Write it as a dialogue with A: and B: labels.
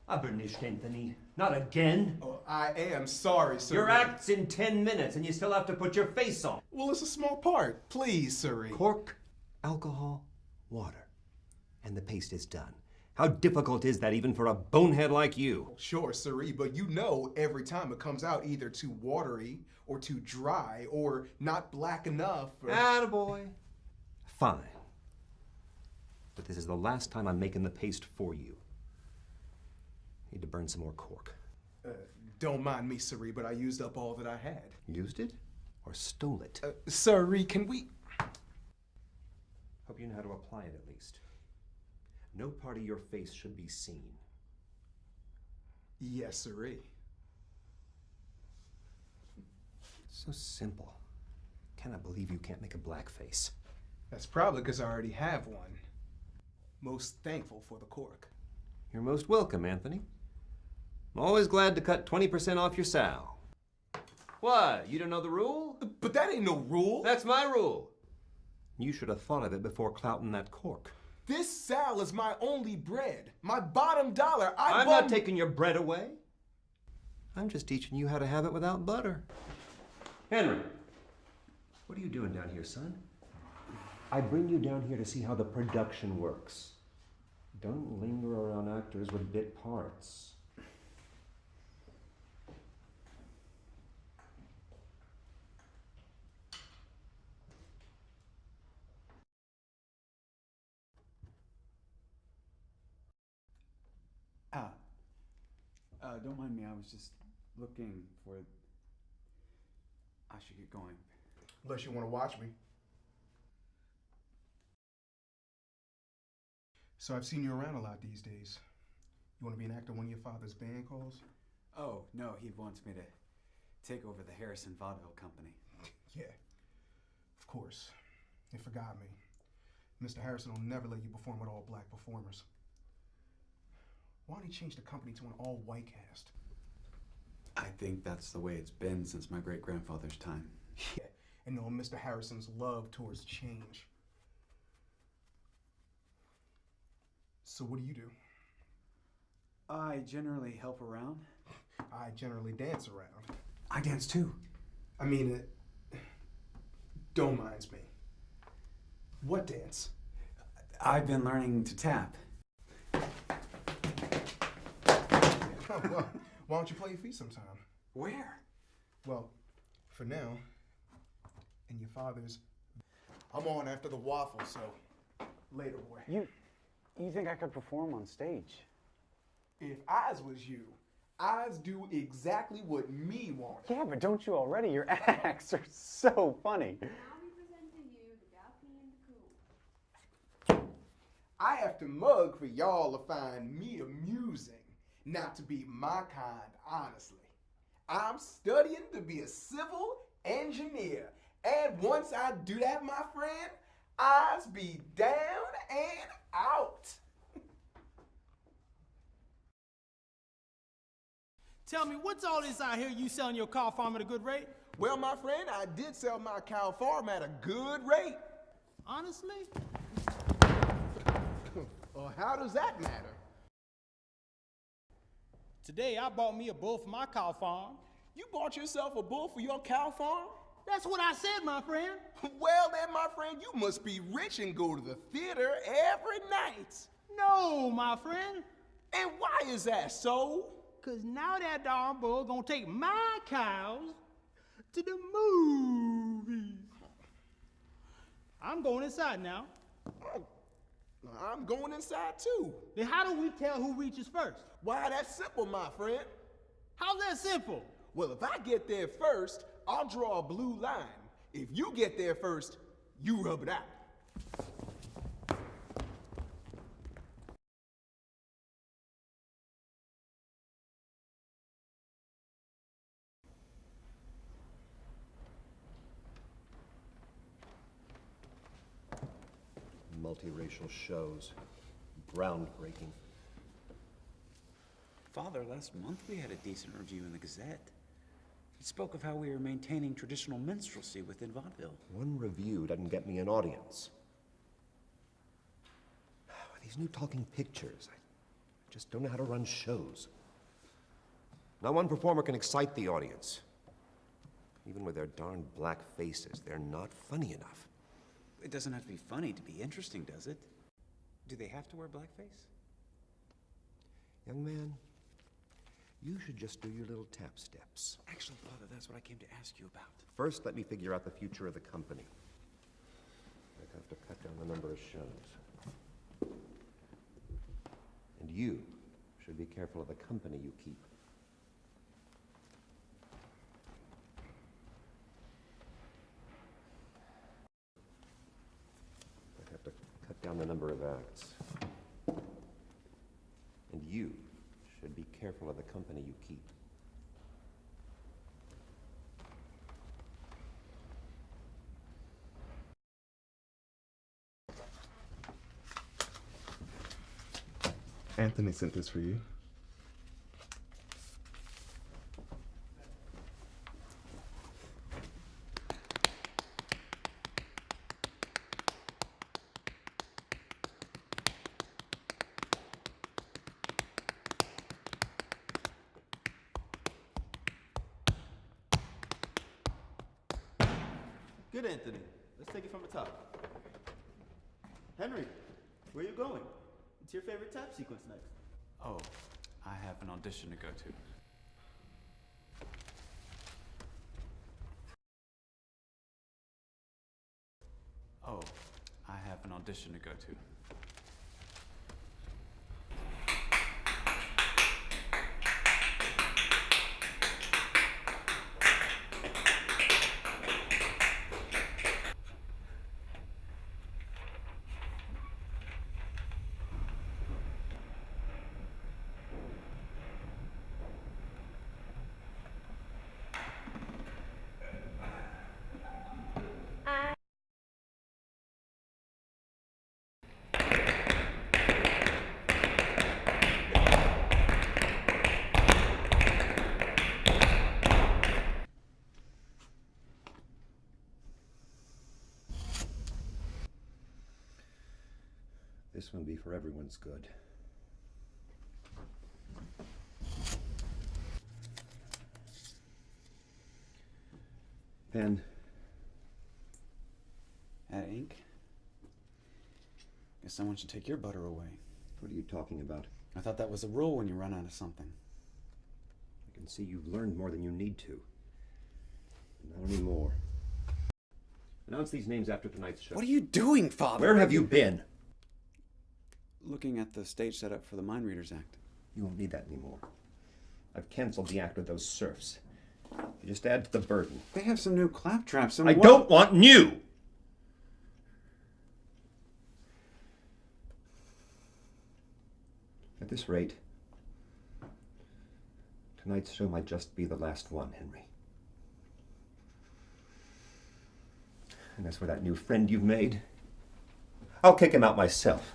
A: Aber nicht, Anthony. Not again.
B: Oh, I am sorry, sir.
A: Your act's in 10 minutes and you still have to put your face on.
B: Well, it's a small part. Please, sirree.
A: Cork, alcohol, water. And the paste is done. How difficult is that even for a bonehead like you?
B: Sure, sirree, but you know every time it comes out either too watery or too dry or not black enough. Or...
A: Attaboy. Fine. But this is the last time I'm making the paste for you. Need to burn some more cork.
B: Don't mind me, sirree, but I used up all that I had.
A: Used it? Or stole it?
B: Sirree, can we...
A: Hope you know how to apply it at least. No part of your face should be seen.
B: Yes, sirree.
A: So simple. Cannot believe you can't make a black face.
B: That's probably because I already have one. Most thankful for the cork.
A: You're most welcome, Anthony. I'm always glad to cut 20% off your sal. What, you don't know the rule?
B: But that ain't no rule.
A: That's my rule. You should have thought of it before clouting that cork.
B: This sal is my only bread. My bottom dollar.
A: I'm not taking your bread away. I'm just teaching you how to have it without butter. Henry, what are you doing down here, son? I bring you down here to see how the production works. Don't linger around actors with bit parts.
C: Don't mind me, I was just looking for... I should get going.
B: Unless you want to watch me. So I've seen you around a lot these days. You want to be an actor when your father's band calls?
C: Oh, no, he wants me to take over the Harrison Vaudeville Company.
B: Yeah, of course. He forgot me. Mr. Harrison will never let you perform with all black performers. Why don't he change the company to an all-white cast?
C: I think that's the way it's been since my great-grandfather's time.
B: Yeah, and knowing Mr. Harrison's love towards change. So what do you do?
C: I generally help around.
B: I generally dance around.
C: I dance too.
B: I mean, don't mind me. What dance?
C: I've been learning to tap.
B: Well, why don't you play your feet sometime?
C: Where?
B: Well, for now, in your father's... I'm on after the waffle, so later, boy.
C: You think I could perform on stage?
B: If I was you, I'd do exactly what me want.
C: Yeah, but don't you already? Your acts are so funny.
D: Now we present to you the Daphne and the Cool.
B: I have to mug for y'all to find me amusing. Not to be my kind, honestly. I'm studying to be a civil engineer. And once I do that, my friend, I'll be down and out.
E: Tell me, what's all this out here you selling your cow farm at a good rate?
B: Well, my friend, I did sell my cow farm at a good rate.
E: Honestly?
B: Well, how does that matter?
E: Today, I bought me a bull for my cow farm.
B: You bought yourself a bull for your cow farm?
E: That's what I said, my friend.
B: Well then, my friend, you must be rich and go to the theater every night.
E: No, my friend.
B: And why is that so?
E: Because now that darn bull gonna take my cows to the movies. I'm going inside now.
B: I'm going inside too.
E: Then how do we tell who reaches first?
B: Why, that's simple, my friend.
E: How's that simple?
B: Well, if I get there first, I'll draw a blue line. If you get there first, you rub it out.
A: Multiracial shows. Groundbreaking.
F: Father, last month we had a decent review in the Gazette. It spoke of how we were maintaining traditional minstrelsy within vaudeville.
A: One review doesn't get me an audience. These new talking pictures, I just don't know how to run shows. Not one performer can excite the audience. Even with their darn black faces, they're not funny enough.
F: It doesn't have to be funny to be interesting, does it? Do they have to wear blackface?
A: Young man, you should just do your little tap steps.
F: Actually, Father, that's what I came to ask you about.
A: First, let me figure out the future of the company. I'd have to cut down the number of shows. And you should be careful of the company you keep. I'd have to cut down the number of acts. And you should be careful of the company you keep.
G: Anthony sent this for you.
C: Good, Anthony. Let's take it from the top. Henry, where are you going? It's your favorite tap sequence next.
F: Oh, I have an audition to go to. Oh, I have an audition to go to.
A: This one be for everyone's good. Pen.
F: Add ink? Guess someone should take your butter away.
A: What are you talking about?
F: I thought that was a rule when you run out of something.
A: I can see you've learned more than you need to. Not anymore. Announce these names after tonight's show.
F: What are you doing, Father?
A: Where have you been?
F: Looking at the stage setup for the Mind Readers Act.
A: You won't need that anymore. I've canceled the act with those serfs. You just add to the burden.
F: They have some new claptraps and
A: I don't want new! At this rate, tonight's show might just be the last one, Henry. And as for that new friend you've made, I'll kick him out myself.